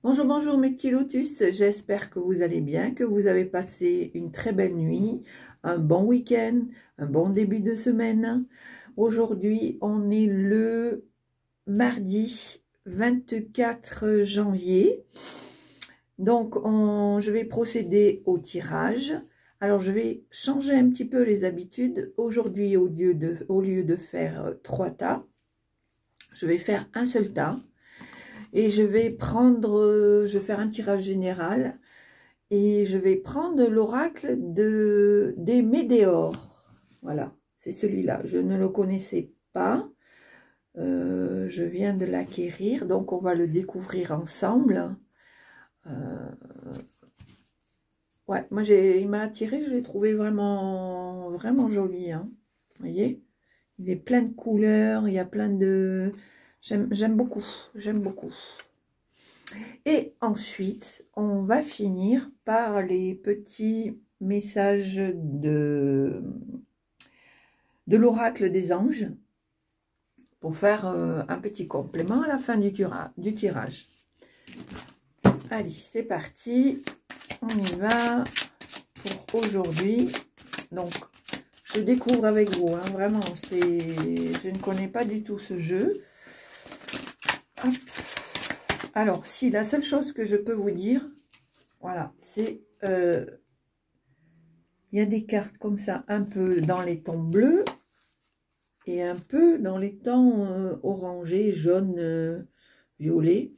Bonjour, bonjour mes petits lotus, j'espère que vous allez bien, que vous avez passé une très belle nuit, un bon week-end, un bon début de semaine. Aujourd'hui, on est le mardi 24 janvier. Donc, je vais procéder au tirage. Alors, je vais changer un petit peu les habitudes. Aujourd'hui, au lieu de faire 3 tas, je vais faire un seul tas. Et je vais faire un tirage général et je vais prendre l'oracle des Médéors. Voilà, c'est celui-là. Je ne le connaissais pas. Je viens de l'acquérir, donc on va le découvrir ensemble. Ouais, moi il m'a attiré, je l'ai trouvé vraiment, vraiment joli. Hein. Vous voyez, il est plein de couleurs, il y a plein de... J'aime beaucoup, j'aime beaucoup. Et ensuite, on va finir par les petits messages de l'oracle des anges pour faire un petit complément à la fin du tirage. Allez, c'est parti. On y va pour aujourd'hui. Donc, je découvre avec vous. Hein, vraiment, je ne connais pas du tout ce jeu. Hop. Alors, si la seule chose que je peux vous dire, voilà, c'est il y a des cartes comme ça, un peu dans les tons bleus et un peu dans les tons orangés, jaunes, violets.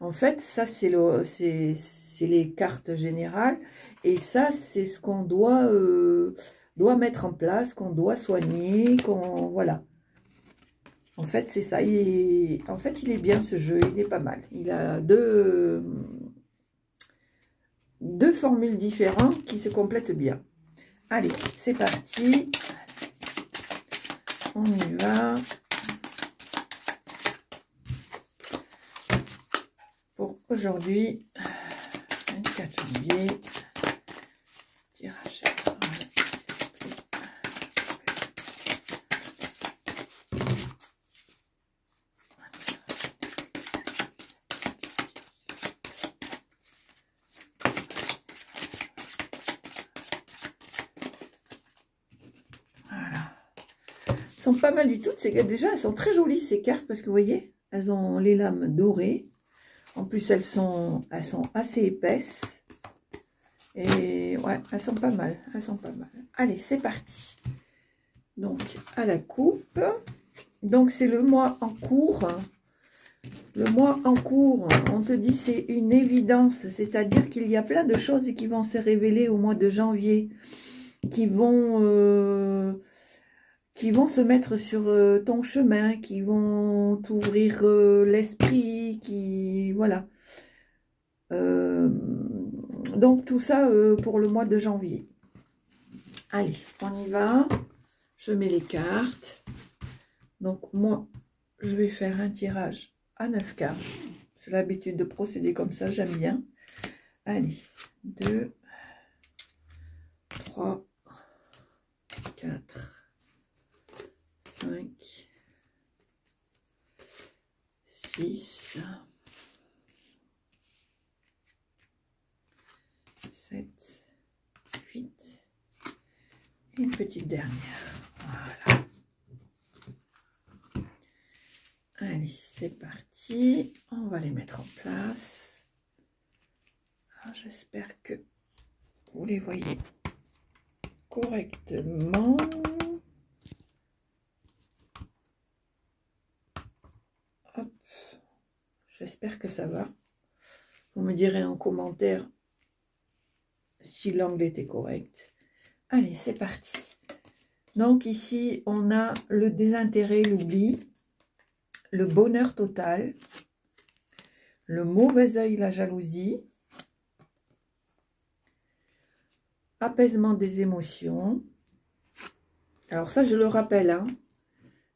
En fait, ça, c'est les cartes générales. Et ça, c'est ce qu'on doit mettre en place, qu'on doit soigner, voilà. En fait, c'est ça. En fait, il est bien ce jeu, il est pas mal. Il a deux formules différentes qui se complètent bien. Allez, c'est parti. On y va. Pour aujourd'hui, 24 janvier. Tirage. Sont pas mal du tout. Déjà, elles sont très jolies ces cartes parce que vous voyez, elles ont les lames dorées. En plus, elles sont assez épaisses. Et ouais, elles sont pas mal. Elles sont pas mal. Allez, c'est parti. Donc, à la coupe. Donc, c'est le mois en cours. Le mois en cours, on te dit c'est une évidence. C'est-à-dire qu'il y a plein de choses qui vont se révéler au mois de janvier. Qui vont se mettre sur ton chemin, qui vont t'ouvrir l'esprit, voilà. Donc tout ça pour le mois de janvier. Allez, on y va. Je mets les cartes. Donc moi, je vais faire un tirage à 9 cartes. C'est l'habitude de procéder comme ça, j'aime bien. Allez, 2, 3, 4, 5, 6, 7, 8, et une petite dernière. Voilà. Allez, c'est parti. On va les mettre en place. J'espère que vous les voyez correctement. Hop. J'espère que ça va. Vous me direz en commentaire si l'angle était correct. Allez, c'est parti. Donc ici, on a le désintérêt, l'oubli, le bonheur total, le mauvais œil, la jalousie, apaisement des émotions. Alors ça, je le rappelle, hein,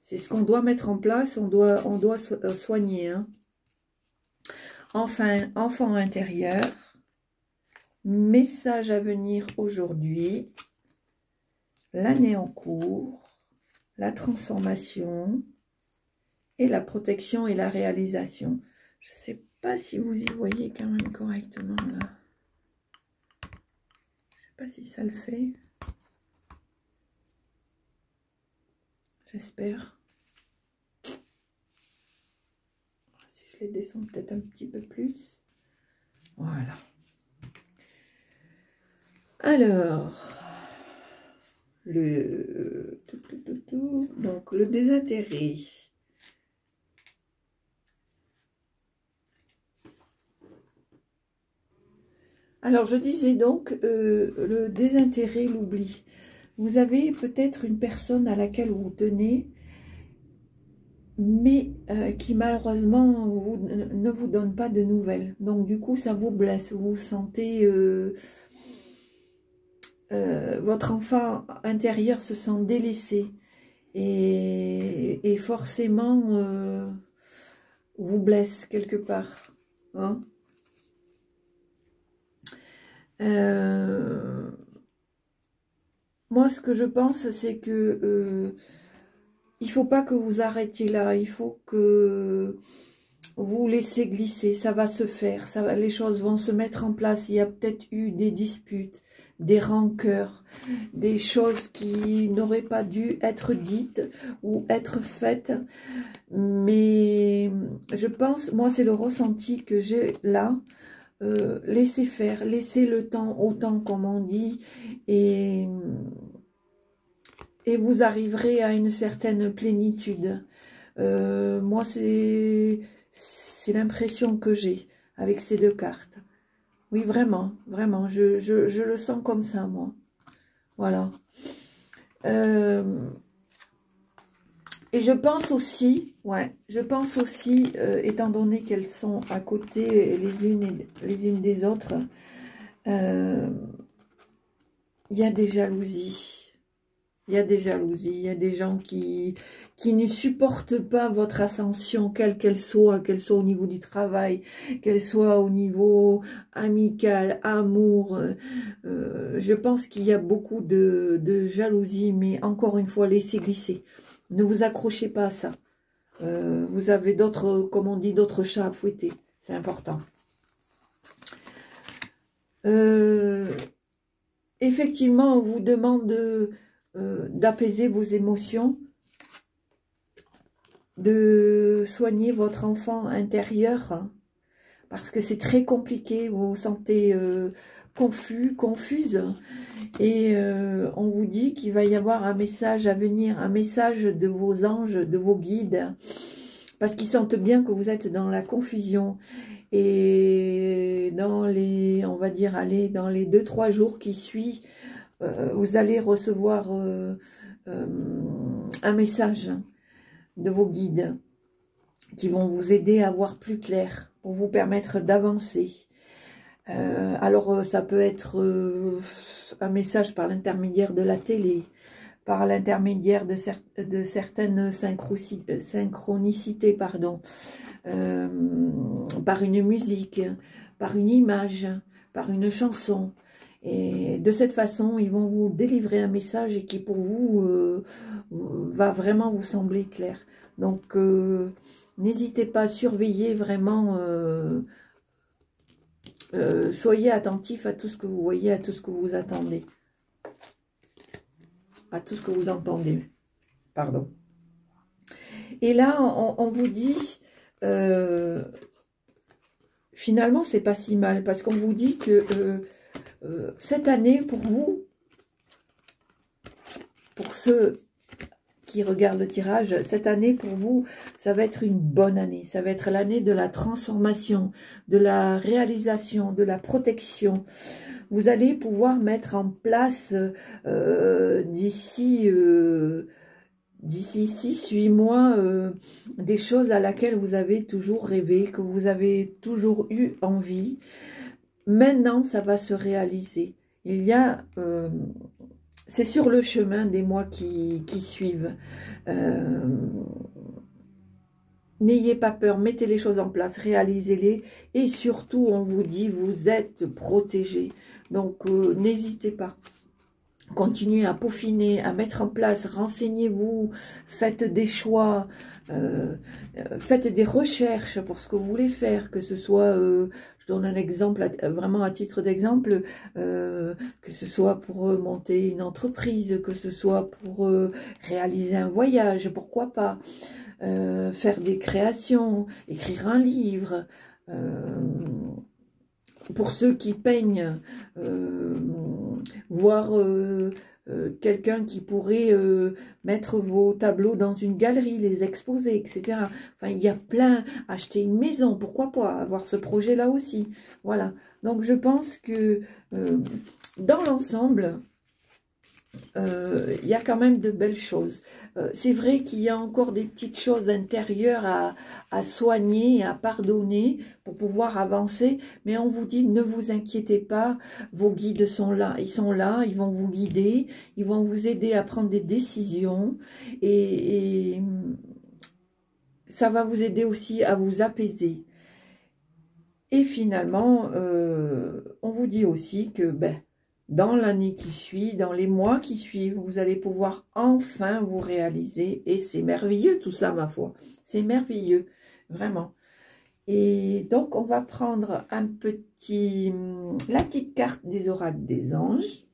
c'est ce qu'on doit mettre en place, on doit soigner. Hein. Enfin, enfant intérieur, message à venir aujourd'hui, l'année en cours, la transformation et la protection et la réalisation. Je ne sais pas si vous y voyez quand même correctement là. Je sais pas si ça le fait. J'espère. Si je les descends peut-être un petit peu plus. Voilà. Alors, donc le désintérêt. Alors, je disais donc le désintérêt, l'oubli. Vous avez peut-être une personne à laquelle vous tenez, mais qui malheureusement ne vous donne pas de nouvelles. Donc, du coup, ça vous blesse. Vous sentez... votre enfant intérieur se sent délaissé. Et forcément, vous blesse quelque part. Hein? Moi, ce que je pense, c'est que il faut pas que vous arrêtiez là. Il faut que vous laissez glisser. Ça va se faire. Les choses vont se mettre en place. Il y a peut-être eu des disputes, des rancœurs, des choses qui n'auraient pas dû être dites ou être faites. Mais je pense, moi, c'est le ressenti que j'ai là. Laissez faire, laissez le temps au temps, comme on dit, et vous arriverez à une certaine plénitude. Moi, c'est l'impression que j'ai avec ces deux cartes. Oui, vraiment, vraiment, je le sens comme ça, moi. Voilà. Et je pense aussi, étant donné qu'elles sont à côté les unes des autres, il y a des jalousies. Il y a des jalousies, il y a des gens qui ne supportent pas votre ascension, quelle qu'elle soit au niveau du travail, qu'elle soit au niveau amical, amour. Je pense qu'il y a beaucoup de jalousie, mais encore une fois, laissez glisser. Ne vous accrochez pas à ça. Vous avez d'autres, comme on dit, d'autres chats à fouetter. C'est important. Effectivement, on vous demande d'apaiser vos émotions, de soigner votre enfant intérieur, hein, parce que c'est très compliqué, vous vous sentez confus, confuse, et on vous dit qu'il va y avoir un message à venir, un message de vos anges, de vos guides, parce qu'ils sentent bien que vous êtes dans la confusion, et dans les, on va dire, allez, dans les 2-3 jours qui suivent, vous allez recevoir un message de vos guides qui vont vous aider à voir plus clair, pour vous permettre d'avancer. Alors, ça peut être un message par l'intermédiaire de la télé, par l'intermédiaire de certaines synchronicités, pardon, par une musique, par une image, par une chanson. Et de cette façon, ils vont vous délivrer un message et qui pour vous va vraiment vous sembler clair. Donc, n'hésitez pas à surveiller vraiment, soyez attentif à tout ce que vous voyez, à tout ce que vous attendez. À tout ce que vous entendez. Pardon. Et là, on vous dit, finalement, c'est pas si mal, parce qu'on vous dit que cette année, pour vous, pour ceux qui regardent le tirage, cette année, pour vous, ça va être une bonne année. Ça va être l'année de la transformation, de la réalisation, de la protection. Vous allez pouvoir mettre en place d'ici 6-8 mois des choses à laquelle vous avez toujours rêvé, que vous avez toujours eu envie. Maintenant, ça va se réaliser. Il y a, c'est sur le chemin des mois qui suivent. N'ayez pas peur, mettez les choses en place, réalisez-les. Et surtout, on vous dit, vous êtes protégés. Donc, n'hésitez pas. continuez à peaufiner, à mettre en place, renseignez-vous, faites des choix, faites des recherches pour ce que vous voulez faire, que ce soit, je donne un exemple, vraiment à titre d'exemple, que ce soit pour monter une entreprise, que ce soit pour réaliser un voyage, pourquoi pas, faire des créations, écrire un livre, pour ceux qui peignent, voir quelqu'un qui pourrait mettre vos tableaux dans une galerie, les exposer, etc. Enfin, il y a plein, acheter une maison, pourquoi pas avoir ce projet-là aussi. Voilà, donc je pense que dans l'ensemble, il y a quand même de belles choses. C'est vrai qu'il y a encore des petites choses intérieures à soigner, à pardonner pour pouvoir avancer, mais on vous dit ne vous inquiétez pas, vos guides sont là, ils vont vous guider, ils vont vous aider à prendre des décisions et ça va vous aider aussi à vous apaiser. Et finalement, on vous dit aussi que dans l'année qui suit, dans les mois qui suivent, vous allez pouvoir enfin vous réaliser. Et c'est merveilleux tout ça, ma foi. C'est merveilleux, vraiment. Et donc, on va prendre la petite carte des oracles des anges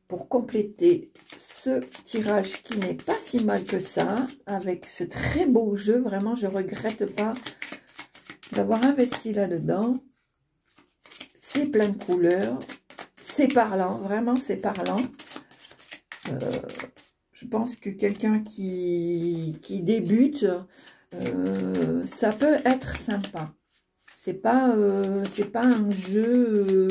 pour compléter ce tirage qui n'est pas si mal que ça, avec ce très beau jeu. Vraiment, je ne regrette pas d'avoir investi là-dedans. C'est plein de couleurs, c'est parlant, vraiment c'est parlant. Je pense que quelqu'un qui débute, ça peut être sympa. C'est pas un jeu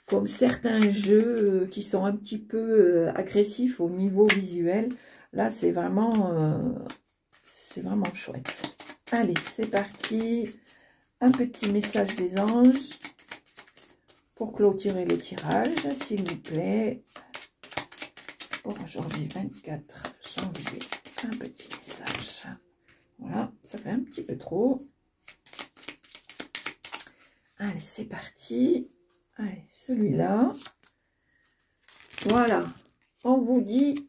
comme certains jeux qui sont un petit peu agressifs au niveau visuel. Là, c'est vraiment chouette. Allez, c'est parti. Un petit message des anges pour clôturer le tirage, s'il vous plaît. Pour aujourd'hui, 24 janvier, un petit message. Voilà, ça fait un petit peu trop. Allez, c'est parti. Allez, celui-là. Voilà, on vous dit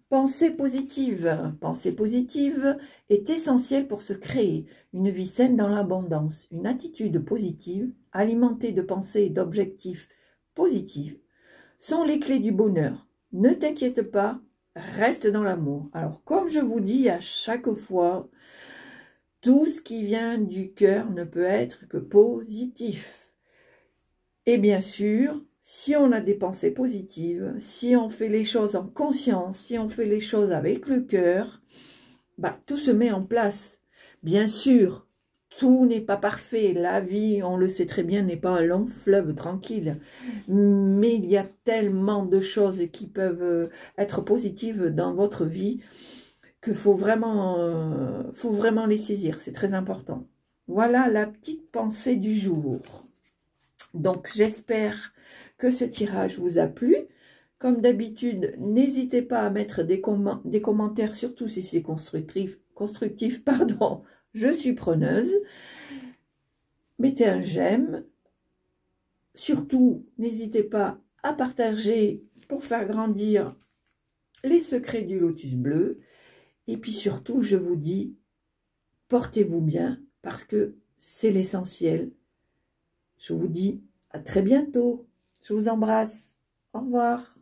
pensée positive. Pensée positive est essentielle pour se créer une vie saine dans l'abondance. Une attitude positive, alimentée de pensées et d'objectifs positifs, sont les clés du bonheur. Ne t'inquiète pas, reste dans l'amour. Alors, comme je vous dis à chaque fois, tout ce qui vient du cœur ne peut être que positif. Et bien sûr, si on a des pensées positives, si on fait les choses en conscience, si on fait les choses avec le cœur, tout se met en place. Bien sûr, tout n'est pas parfait. La vie, on le sait très bien, n'est pas un long fleuve tranquille. Mais il y a tellement de choses qui peuvent être positives dans votre vie qu'il faut vraiment les saisir. C'est très important. Voilà la petite pensée du jour. Donc, j'espère que ce tirage vous a plu. Comme d'habitude, n'hésitez pas à mettre des commentaires, surtout si c'est constructif, pardon, je suis preneuse. Mettez un j'aime. Surtout, n'hésitez pas à partager pour faire grandir les secrets du lotus bleu. Et puis surtout, je vous dis, portez-vous bien parce que c'est l'essentiel. Je vous dis à très bientôt. Je vous embrasse. Au revoir.